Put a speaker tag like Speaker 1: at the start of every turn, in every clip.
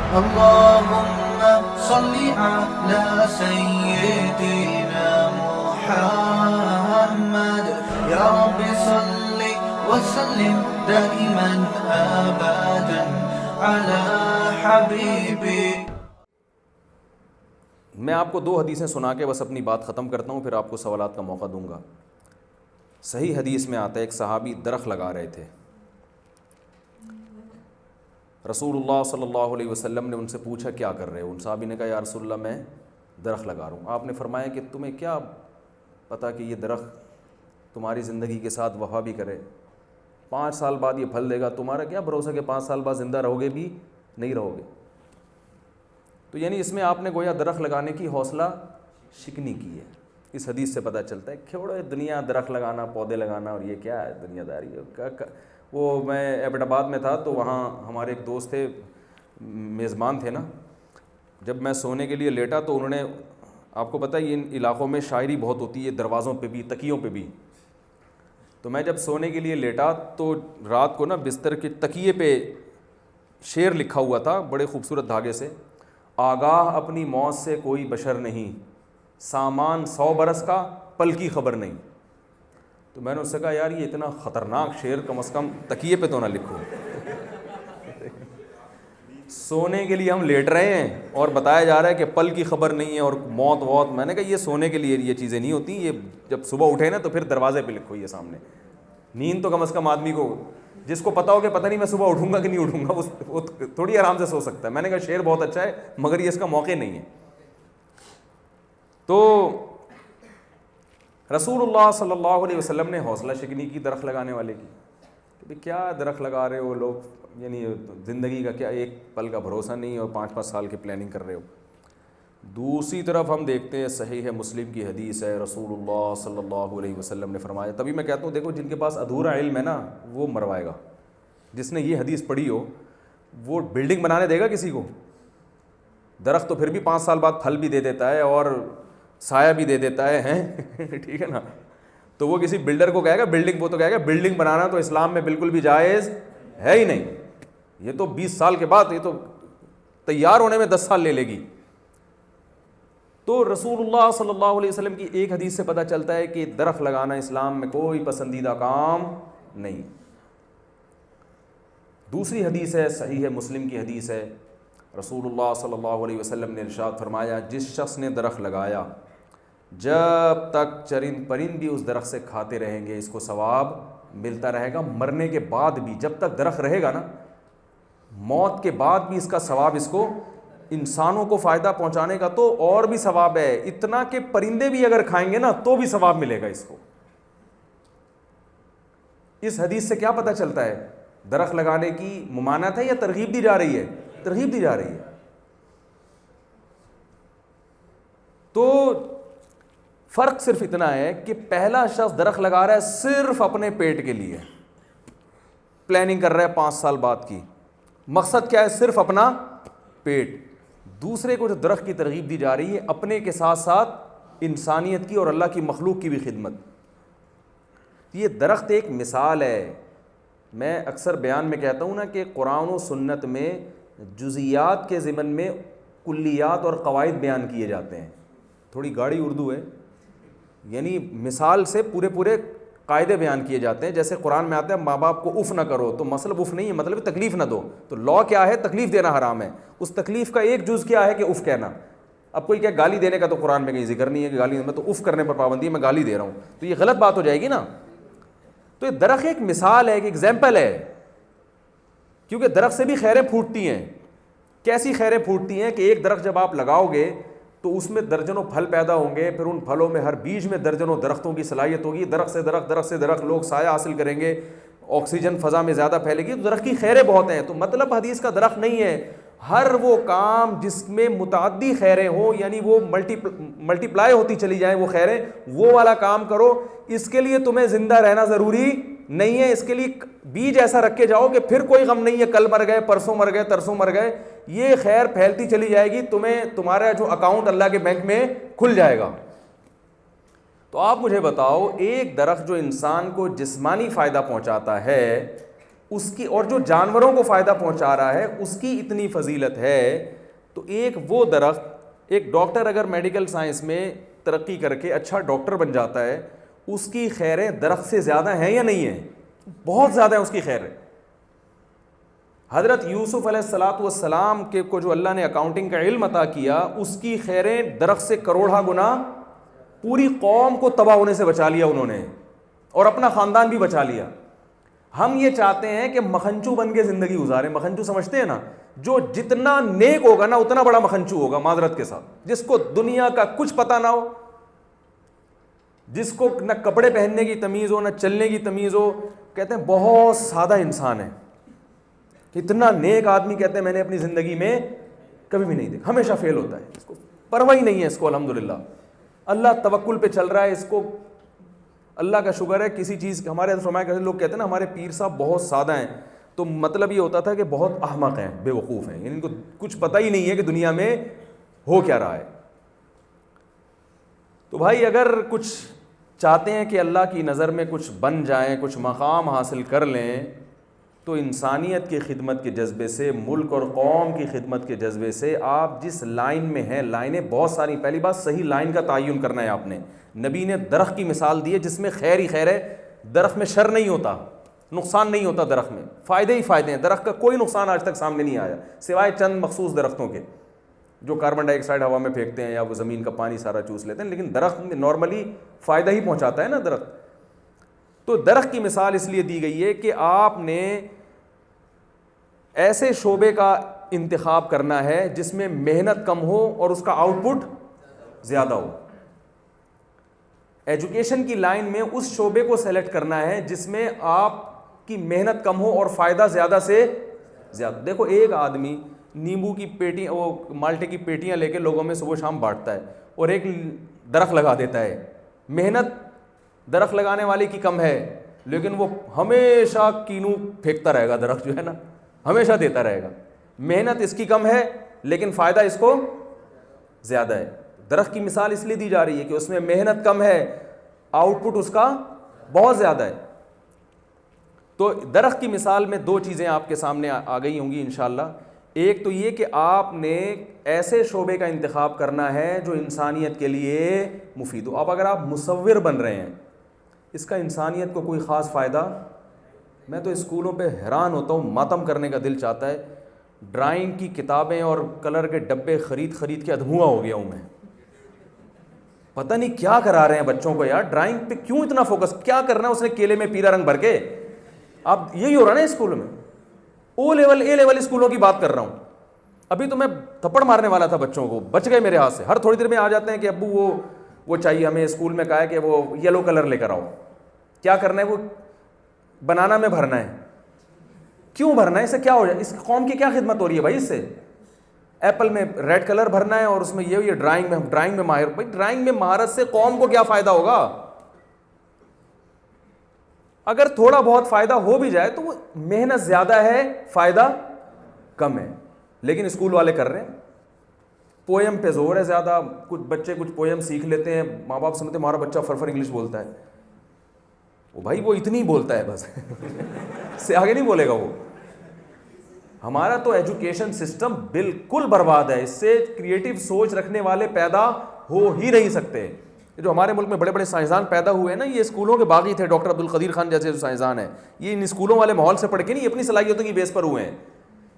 Speaker 1: اللهم صل على سيدنا محمد يا رب صل وسلم دائما أبدا على حبيبي.
Speaker 2: میں آپ کو 2 حدیثیں سنا کے بس اپنی بات ختم کرتا ہوں، پھر آپ کو سوالات کا موقع دوں گا. صحیح حدیث میں آتا ہے ایک صحابی درخت لگا رہے تھے. رسول اللہ صلی اللہ علیہ وسلم نے ان سے پوچھا کیا کر رہے ہو؟ ان صحابی نے کہا یا رسول اللہ میں درخت لگا رہا ہوں. آپ نے فرمایا کہ تمہیں کیا پتہ کہ یہ درخت تمہاری زندگی کے ساتھ وفا بھی کرے، 5 سال بعد یہ پھل دے گا، تمہارا کیا بھروسہ کہ 5 سال بعد زندہ رہو گے بھی نہیں رہو گے. تو یعنی اس میں آپ نے گویا درخت لگانے کی حوصلہ شکنی کی ہے. اس حدیث سے پتہ چلتا ہے چھوڑو دنیا، درخت لگانا، پودے لگانا اور یہ کیا ہے دنیا داری. وہ میں ایبٹ آباد میں تھا تو وہاں ہمارے ایک دوست تھے، میزبان تھے نا. جب میں سونے کے لیے لیٹا تو انہوں نے، آپ کو پتہ ہے ان علاقوں میں شاعری بہت ہوتی ہے، دروازوں پہ بھی تکیوں پہ بھی. تو میں جب سونے کے لیے لیٹا تو رات کو نا بستر کے تکیے پہ شعر لکھا ہوا تھا بڑے خوبصورت دھاگے سے، آگاہ اپنی موت سے کوئی بشر نہیں، سامان 100 برس کا پل کی خبر نہیں. تو میں نے اس سے کہا یار یہ اتنا خطرناک شعر کم از کم تکیے پہ تو نہ لکھو. سونے کے لیے ہم لیٹ رہے ہیں اور بتایا جا رہا ہے کہ پل کی خبر نہیں ہے اور موت ووت. میں نے کہا یہ سونے کے لیے یہ چیزیں نہیں ہوتی، یہ جب صبح اٹھے نا تو پھر دروازے پہ لکھو یہ سامنے. نیند تو کم از کم آدمی کو، جس کو پتا ہو کہ پتہ نہیں میں صبح اٹھوں گا کہ نہیں اٹھوں گا، وہ تھوڑی آرام سے سو سکتا ہے. میں نے کہا شعر بہت اچھا ہے مگر یہ اس کا موقع نہیں ہے. تو رسول اللہ صلی اللہ علیہ وسلم نے حوصلہ شکنی کی درخت لگانے والے کی کہ بھئی کیا درخت لگا رہے ہو لوگ، یعنی زندگی کا کیا ایک پل کا بھروسہ نہیں اور 5-5 سال کی پلاننگ کر رہے ہو. دوسری طرف ہم دیکھتے ہیں صحیح مسلم کی حدیث ہے، رسول اللہ صلی اللہ علیہ وسلم نے فرمایا. تبھی میں کہتا ہوں دیکھو جن کے پاس ادھورا علم ہے نا وہ مروائے گا. جس نے یہ حدیث پڑھی ہو وہ بلڈنگ بنانے دے گا کسی کو؟ درخت تو پھر بھی 5 سال بعد پھل بھی دے دیتا ہے اور سایہ بھی دے دیتا ہے ٹھیک ہے نا. تو وہ کسی بلڈر کو کہے گا بلڈنگ، وہ تو کہے گا بلڈنگ بنانا تو اسلام میں بالکل بھی جائز ہے ہی نہیں. یہ تو 20 سال کے بعد، یہ تو تیار ہونے میں 10 سال لے گی. تو رسول اللہ صلی اللہ علیہ وسلم کی ایک حدیث سے پتہ چلتا ہے کہ درخت لگانا اسلام میں کوئی پسندیدہ کام نہیں. دوسری حدیث ہے صحیح مسلم کی حدیث ہے، رسول اللہ صلی اللہ علیہ وسلم نے ارشاد فرمایا جس شخص نے درخت لگایا جب تک چرند پرند بھی اس درخت سے کھاتے رہیں گے اس کو ثواب ملتا رہے گا. مرنے کے بعد بھی جب تک درخت رہے گا نا، موت کے بعد بھی اس کا ثواب، اس کو انسانوں کو فائدہ پہنچانے کا تو اور بھی ثواب ہے، اتنا کہ پرندے بھی اگر کھائیں گے نا تو بھی ثواب ملے گا اس کو. اس حدیث سے کیا پتہ چلتا ہے؟ درخت لگانے کی ممانعت ہے یا ترغیب دی جا رہی ہے؟ ترغیب دی جا رہی ہے. تو فرق صرف اتنا ہے کہ پہلا شخص درخت لگا رہا ہے صرف اپنے پیٹ کے لیے، پلاننگ کر رہا ہے 5 سال بعد کی، مقصد کیا ہے؟ صرف اپنا پیٹ. دوسرے کو جو درخت کی ترغیب دی جا رہی ہے اپنے کے ساتھ ساتھ انسانیت کی اور اللہ کی مخلوق کی بھی خدمت. یہ درخت ایک مثال ہے. میں اکثر بیان میں کہتا ہوں نا کہ قرآن و سنت میں جزیات کے ضمن میں کلیات اور قواعد بیان کیے جاتے ہیں. تھوڑی گاڑی اردو ہے، یعنی مثال سے پورے قاعدے بیان کیے جاتے ہیں. جیسے قرآن میں آتا ہے ماں باپ کو اف نہ کرو، تو مطلب اف نہیں ہے، مطلب تکلیف نہ دو. تو لا کیا ہے؟ تکلیف دینا حرام ہے. اس تکلیف کا ایک جز کیا ہے کہ اف کہنا. اب کوئی کیا گالی دینے کا تو قرآن میں کہیں ذکر نہیں ہے کہ گالی، میں تو اف کرنے پر پابندی ہے، میں گالی دے رہا ہوں، تو یہ غلط بات ہو جائے گی نا. تو یہ درخت ایک مثال ہے، ایک ایگزامپل ہے، کیونکہ درخت سے بھی خیریں پھوٹتی ہیں. کیسی خیریں پھوٹتی ہیں کہ ایک درخت جب آپ لگاؤ گے تو اس میں درجنوں پھل پیدا ہوں گے، پھر ان پھلوں میں ہر بیج میں درجنوں درختوں کی صلاحیت ہوگی. درخت سے درخت، درخت سے درخت، لوگ سایہ حاصل کریں گے، آکسیجن فضا میں زیادہ پھیلے گی. تو درخت کی خیریں بہت ہیں. تو مطلب حدیث کا درخت نہیں ہے ہر وہ کام جس میں متعدی خیریں ہوں، یعنی وہ ملٹی پلائی ہوتی چلی جائیں وہ خیریں، وہ والا کام کرو. اس کے لیے تمہیں زندہ رہنا ضروری نہیں ہے. اس کے لیے بیج ایسا رکھ کے جاؤ کہ پھر کوئی غم نہیں ہے، کل مر گئے، پرسوں مر گئے، ترسوں مر گئے، یہ خیر پھیلتی چلی جائے گی. تمہارا جو اکاؤنٹ اللہ کے بینک میں کھل جائے گا. تو آپ مجھے بتاؤ ایک درخت جو انسان کو جسمانی فائدہ پہنچاتا ہے اس کی، اور جو جانوروں کو فائدہ پہنچا رہا ہے اس کی اتنی فضیلت ہے. تو ایک وہ درخت، ایک ڈاکٹر اگر میڈیکل سائنس میں ترقی کر کے اچھا ڈاکٹر بن جاتا ہے، اس کی خیریں درخت سے زیادہ ہیں یا نہیں ہیں؟ بہت زیادہ ہے اس کی خیریں. حضرت یوسف علیہ الصلاۃ والسلام کے کو جو اللہ نے اکاؤنٹنگ کا علم عطا کیا، اس کی خیریں درخت سے کروڑا گنا. پوری قوم کو تباہ ہونے سے بچا لیا انہوں نے، اور اپنا خاندان بھی بچا لیا. ہم یہ چاہتے ہیں کہ مکھنچو بن کے زندگی گزاریں. مکھنچو سمجھتے ہیں نا؟ جو جتنا نیک ہوگا نا اتنا بڑا مکھنچو ہوگا، معذرت کے ساتھ. جس کو دنیا کا کچھ پتہ نہ ہو، جس کو نہ کپڑے پہننے کی تمیز ہو، نہ چلنے کی تمیز ہو، کہتے ہیں بہت سادہ انسان ہے. اتنا نیک آدمی کہتے ہیں میں نے اپنی زندگی میں کبھی بھی نہیں دیکھا، ہمیشہ فیل ہوتا ہے. اس کو پرواہ ہی نہیں ہے اس کو. الحمدللہ اللہ توکل پہ چل رہا ہے. اس کو اللہ کا شکر ہے کسی چیز. ہمارے فرمایا کرتے لوگ کہتے ہیں نا ہمارے پیر صاحب بہت سادہ ہیں، تو مطلب یہ ہوتا تھا کہ بہت احمق ہیں، بے وقوف ہیں، یعنی ان کو کچھ پتہ ہی نہیں ہے کہ دنیا میں ہو کیا رہا ہے. تو بھائی اگر کچھ چاہتے ہیں کہ اللہ کی نظر میں کچھ بن جائیں، کچھ مقام حاصل کر لیں، تو انسانیت کی خدمت کے جذبے سے، ملک اور قوم کی خدمت کے جذبے سے آپ جس لائن میں ہیں، لائنیں بہت ساری. پہلی بات صحیح لائن کا تعین کرنا ہے آپ نے. نبی نے درخت کی مثال دی ہے جس میں خیر ہی خیر ہے. درخت میں شر نہیں ہوتا، نقصان نہیں ہوتا، درخت میں فائدے ہی فائدے ہیں. درخت کا کوئی نقصان آج تک سامنے نہیں آیا سوائے چند مخصوص درختوں کے جو کاربن ڈائی آکسائڈ ہوا میں پھینکتے ہیں یا وہ زمین کا پانی سارا چوس لیتے ہیں. لیکن درخت میں نارملی فائدہ ہی پہنچاتا ہے نا درخت. تو درخت کی مثال اس لیے دی گئی ہے کہ آپ نے ایسے شعبے کا انتخاب کرنا ہے جس میں محنت کم ہو اور اس کا آؤٹ پٹ زیادہ ہو. ایجوکیشن کی لائن میں اس شعبے کو سیلیکٹ کرنا ہے جس میں آپ کی محنت کم ہو اور فائدہ زیادہ سے زیادہ. دیکھو ایک آدمی نیمبو کی پیٹیاں، وہ مالٹے کی پیٹیاں لے کے لوگوں میں صبح شام بانٹتا ہے، اور ایک درخت لگا دیتا ہے. محنت درخت لگانے والے کی کم ہے، لیکن وہ ہمیشہ کینو پھینکتا رہے گا. درخت جو ہے نا ہمیشہ دیتا رہے گا. محنت اس کی کم ہے لیکن فائدہ اس کو زیادہ ہے. درخت کی مثال اس لیے دی جا رہی ہے کہ اس میں محنت کم ہے، آؤٹ پٹ اس کا بہت زیادہ ہے. تو درخت کی مثال میں دو چیزیں آپ کے سامنے آ گئی ہوں گی انشاءاللہ. ایک تو یہ کہ آپ نے ایسے شعبے کا انتخاب کرنا ہے جو انسانیت کے لیے مفید ہو. اب اگر آپ مصور بن رہے ہیں، اس کا انسانیت کو کوئی خاص فائدہ. میں تو اسکولوں پہ حیران ہوتا ہوں، ماتم کرنے کا دل چاہتا ہے. ڈرائنگ کی کتابیں اور کلر کے ڈبے خرید کے ادھواں ہو گیا ہوں میں. پتہ نہیں کیا کرا رہے ہیں بچوں کو یار. ڈرائنگ پہ کیوں اتنا فوکس؟ کیا کرنا ہے اس نے کیلے میں پیلا رنگ بھر کے؟ اب یہی ہو رہا نا اسکول میں. او لیول اے لیول اسکولوں کی بات کر رہا ہوں. ابھی تو میں تھپڑ مارنے والا تھا بچوں کو، بچ گئے میرے ہاتھ سے. ہر تھوڑی دیر میں آ جاتے ہیں کہ ابو وہ چاہیے ہمیں. اسکول میں کہا ہے کہ وہ یلو کلر لے کر آؤ. کیا کرنا ہے؟ وہ بنانا میں بھرنا ہے. کیوں بھرنا ہے؟ اس سے کیا ہو جائے؟ اس قوم کی کیا خدمت ہو رہی ہے بھائی اس سے؟ ایپل میں ریڈ کلر بھرنا ہے اور اس میں یہ ڈرائنگ میں ماہر. بھائی ڈرائنگ میں مہارت سے قوم کو کیا فائدہ ہوگا؟ اگر تھوڑا بہت فائدہ ہو بھی جائے تو وہ محنت زیادہ ہے، فائدہ کم ہے. لیکن اسکول والے کر رہے ہیں. پوئم پہ زور ہے زیادہ. کچھ بچے کچھ پوئم سیکھ لیتے ہیں، ماں باپ سمجھتے ہیں ہمارا بچہ فرفر انگلش بولتا ہے. وہ بھائی وہ اتنی بولتا ہے بس سے آگے نہیں بولے گا وہ. ہمارا تو ایجوکیشن سسٹم بالکل برباد ہے. اس سے کریٹو سوچ رکھنے والے پیدا ہو ہی نہیں سکتے. جو ہمارے ملک میں بڑے بڑے سائنسدان پیدا ہوئے ہیں نا، یہ اسکولوں کے باغی تھے. ڈاکٹر عبدالقدیر خان جیسے جو سائنسدان ہیں، یہ ان اسکولوں والے ماحول سے پڑھ کے نہیں، اپنی صلاحیتوں کی بیس پر ہوئے ہیں.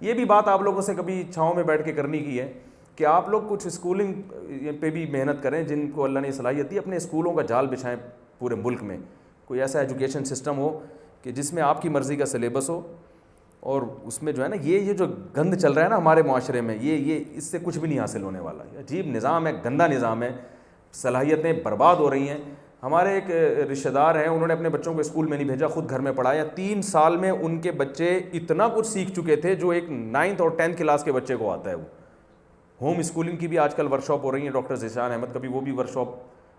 Speaker 2: یہ بھی بات آپ لوگوں سے کبھی چھاؤں میں بیٹھ کے کرنی کی ہے کہ آپ لوگ کچھ اسکولنگ پہ بھی محنت کریں. جن کو اللہ نے صلاحیت دی، اپنے اسکولوں کا جال بچھائیں پورے ملک میں. کوئی ایسا ایجوکیشن سسٹم ہو کہ جس میں آپ کی مرضی کا سلیبس ہو، اور اس میں جو ہے نا یہ جو گند چل رہا ہے نا ہمارے معاشرے میں، یہ اس سے کچھ بھی نہیں حاصل ہونے والا. عجیب نظام ہے، گندا نظام ہے، صلاحیتیں برباد ہو رہی ہیں. ہمارے ایک رشتہ دار ہیں، انہوں نے اپنے بچوں کو اسکول میں نہیں بھیجا، خود گھر میں پڑھایا. 3 سال میں ان کے بچے اتنا کچھ سیکھ چکے تھے جو ایک 9th اور 10th کلاس کے بچے کو آتا ہے. وہ ہوم اسکولنگ کی بھی آج کل ورک شاپ ہو رہی ہیں. ڈاکٹر ذیشان احمد کا بھی وہ بھی ورک شاپ،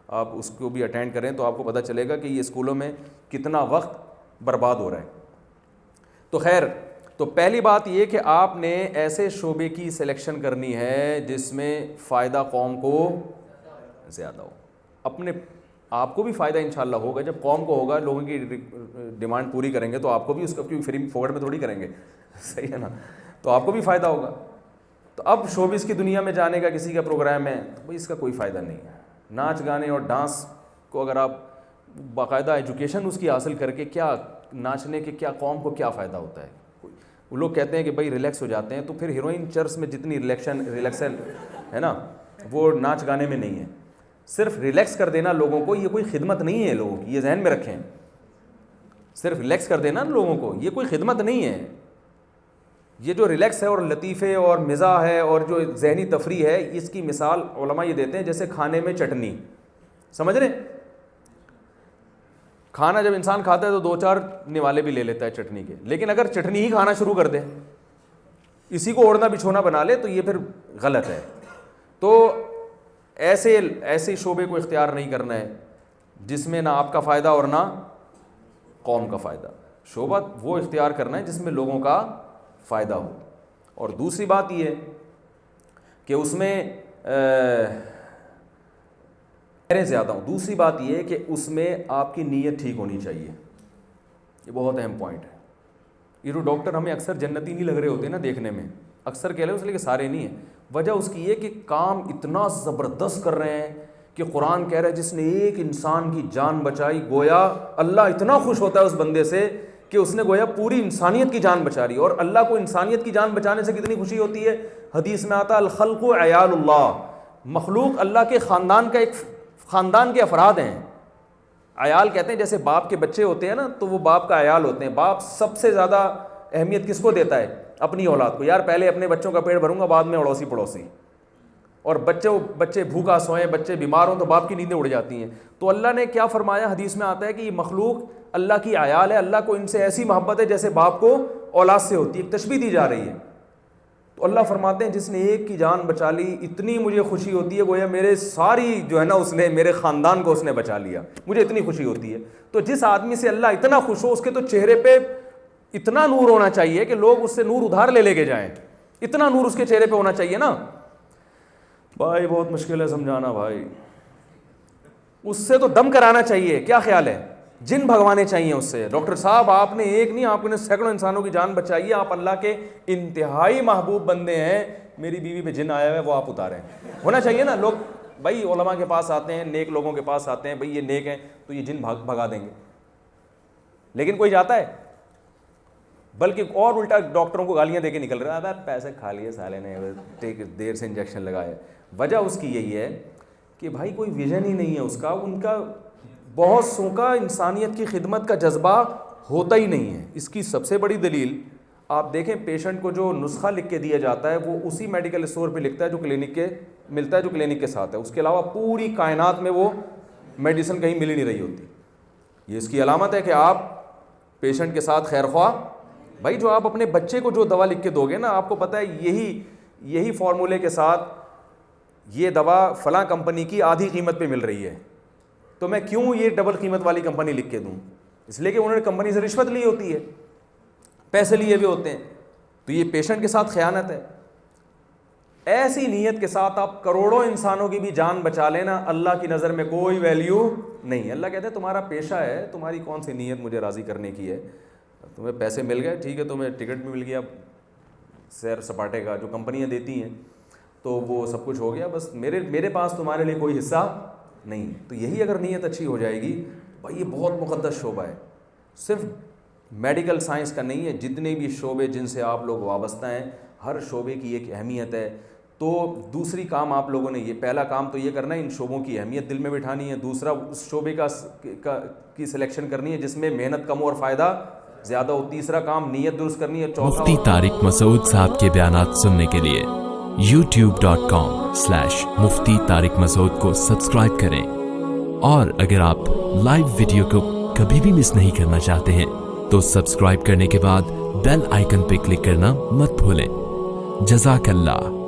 Speaker 2: آپ اس کو بھی اٹینڈ کریں تو آپ کو پتہ چلے گا کہ یہ اسکولوں میں کتنا وقت برباد ہو رہا ہے. تو خیر، تو پہلی بات یہ کہ آپ نے ایسے شعبے کی سلیکشن کرنی ہے جس میں فائدہ قوم کو زیادہ ہو. اپنے آپ کو بھی فائدہ انشاءاللہ ہوگا. جب قوم کو ہوگا, لوگوں کی ڈیمانڈ پوری کریں گے تو آپ کو بھی اس کا کیوں فری فوکٹ میں تھوڑی کریں گے, صحیح ہے نا, تو آپ کو بھی فائدہ ہوگا. تو اب شوبز کی دنیا میں جانے کا کسی کا پروگرام ہے تو بھائی اس کا کوئی فائدہ نہیں ہے. ناچ گانے اور ڈانس کو اگر آپ باقاعدہ ایجوکیشن اس کی حاصل کر کے, کیا ناچنے کے کیا قوم کو کیا فائدہ ہوتا ہے. وہ لوگ کہتے ہیں کہ بھائی ریلیکس ہو جاتے ہیں, تو پھر ہیروئن چرچ میں جتنی ریلیکسن ہے نا وہ ناچ گانے میں نہیں ہے. صرف ریلیکس کر دینا لوگوں کو یہ کوئی خدمت نہیں ہے لوگوں کی, یہ ذہن میں رکھیں. صرف ریلیکس کر دینا لوگوں کو یہ کوئی خدمت نہیں ہے. یہ جو ریلیکس ہے اور لطیفے اور مزاح ہے اور جو ذہنی تفریح ہے, اس کی مثال علماء یہ دیتے ہیں جیسے کھانے میں چٹنی. سمجھ رہے, کھانا جب انسان کھاتا ہے تو 2-4 نوالے بھی لے لیتا ہے چٹنی کے, لیکن اگر چٹنی ہی کھانا شروع کر دے, اسی کو اوڑھنا بچھونا بنا لے, تو یہ پھر غلط ہے. تو ایسے شعبے کو اختیار نہیں کرنا ہے جس میں نہ آپ کا فائدہ اور نہ قوم کا فائدہ. شعبہ وہ اختیار کرنا ہے جس میں لوگوں کا فائدہ ہو. اور دوسری بات یہ کہ اس میں زیادہ ہوں. دوسری بات یہ کہ اس میں آپ کی نیت ٹھیک ہونی چاہیے. یہ بہت اہم پوائنٹ ہے. یہ جو ڈاکٹر ہمیں اکثر جنتی نہیں لگ رہے ہوتے نا دیکھنے میں, اکثر کہہ رہے اس لیے کہ سارے نہیں ہیں. وجہ اس کی یہ کہ کام اتنا زبردست کر رہے ہیں کہ قرآن کہہ رہا ہے جس نے ایک انسان کی جان بچائی, گویا اللہ اتنا خوش ہوتا ہے اس بندے سے کہ اس نے گویا پوری انسانیت کی جان بچا لی. اور اللہ کو انسانیت کی جان بچانے سے کتنی خوشی ہوتی ہے. حدیث میں آتا الخلق عیال اللہ, مخلوق اللہ کے خاندان کا ایک خاندان کے افراد ہیں. عیال کہتے ہیں جیسے باپ کے بچے ہوتے ہیں نا, تو وہ باپ کا عیال ہوتے ہیں. باپ سب سے زیادہ اہمیت کس کو دیتا ہے؟ اپنی اولاد کو. یار پہلے اپنے بچوں کا پیٹ بھروں گا, بعد میں اڑوسی پڑوسی. اور بچے بھوکا سوئیں, بچے بیمار ہوں تو باپ کی نیندیں اڑ جاتی ہیں. تو اللہ نے کیا فرمایا, حدیث میں آتا ہے کہ یہ مخلوق اللہ کی عیال ہے, اللہ کو ان سے ایسی محبت ہے جیسے باپ کو اولاد سے ہوتی ہے. ایک تشبیہ دی جا رہی ہے. تو اللہ فرماتے ہیں جس نے ایک کی جان بچا لی, اتنی مجھے خوشی ہوتی ہے گویا میرے ساری جو ہے نا اس نے میرے خاندان کو اس نے بچا لیا, مجھے اتنی خوشی ہوتی ہے. تو جس آدمی سے اللہ اتنا خوش ہو, اس کے تو چہرے پہ اتنا نور ہونا چاہیے کہ لوگ اس سے نور ادھار لے کے جائیں. اتنا نور اس کے چہرے پہ ہونا چاہیے نا. بھائی بہت مشکل ہے سمجھانا بھائی. اس سے تو دم کرانا چاہیے. کیا خیال ہے, جن بھگوانے چاہیے اس سے. ڈاکٹر صاحب آپ نے ایک نہیں, آپ نے سینکڑوں انسانوں کی جان بچائی ہے. آپ اللہ کے انتہائی محبوب بندے ہیں. میری بیوی پہ جن آیا ہے وہ آپ اتاریں. ہونا چاہیے نا. لوگ بھائی علماء کے پاس آتے ہیں, نیک لوگوں کے پاس آتے ہیں, بھائی یہ نیک ہیں تو یہ جن بھگا دیں گے. لیکن کوئی جاتا ہے, بلکہ اور الٹا ڈاکٹروں کو گالیاں دے کے نکل رہا ہے, اب پیسے کھا لیے سالے نے, دیر سے انجیکشن لگائے. وجہ اس کی یہی ہے کہ بھائی کوئی ویژن ہی نہیں ہے اس کا. ان کا بہت سو کا انسانیت کی خدمت کا جذبہ ہوتا ہی نہیں ہے. اس کی سب سے بڑی دلیل آپ دیکھیں, پیشنٹ کو جو نسخہ لکھ کے دیا جاتا ہے وہ اسی میڈیکل اسٹور پہ لکھتا ہے جو کلینک کے ملتا ہے, جو کلینک کے ساتھ ہے. اس کے علاوہ پوری کائنات میں وہ میڈیسن کہیں مل ہی نہیں رہی ہوتی. یہ اس کی علامت ہے کہ آپ پیشنٹ کے ساتھ خیر خواہ. بھائی جو آپ اپنے بچے کو جو دوا لکھ کے دو گے نا, آپ کو پتہ ہے یہی فارمولے کے ساتھ یہ دوا فلاں کمپنی کی آدھی قیمت پہ مل رہی ہے, تو میں کیوں یہ ڈبل قیمت والی کمپنی لکھ کے دوں؟ اس لیے کہ انہوں نے کمپنی سے رشوت لی ہوتی ہے, پیسے لیے ہوئے ہوتے ہیں. تو یہ پیشنٹ کے ساتھ خیانت ہے. ایسی نیت کے ساتھ آپ کروڑوں انسانوں کی بھی جان بچا لینا, اللہ کی نظر میں کوئی ویلیو نہیں. اللہ کہتے ہیں تمہارا پیشہ ہے, تمہاری کون سی نیت مجھے راضی کرنے کی ہے. تمہیں پیسے مل گئے ٹھیک ہے, تمہیں ٹکٹ بھی مل گیا سیر سپاٹے کا جو کمپنیاں دیتی ہیں, تو وہ سب کچھ ہو گیا, بس میرے پاس تمہارے لیے کوئی حصہ نہیں. تو یہی اگر نیت اچھی ہو جائے گی, بھائی یہ بہت مقدس شعبہ ہے. صرف میڈیکل سائنس کا نہیں ہے, جتنے بھی شعبے جن سے آپ لوگ وابستہ ہیں, ہر شعبے کی ایک اہمیت ہے. تو دوسری کام آپ لوگوں نے یہ پہلا کام تو یہ کرنا ہے, ان شعبوں کی اہمیت دل میں بٹھانی ہے. دوسرا اس شعبے کی سلیکشن کرنی ہے جس میں محنت کم اور فائدہ زیادہ ہو. تیسرا کام نیت درست کرنی ہے.
Speaker 3: مفتی طارق مسعود صاحب کے بیانات سننے کے لیے youtube.com/مفتی طارق مسعود کو سبسکرائب کریں. اور اگر آپ لائیو ویڈیو کو کبھی بھی مس نہیں کرنا چاہتے ہیں تو سبسکرائب کرنے کے بعد بیل آئیکن پہ کلک کرنا مت بھولیں. جزاک اللہ.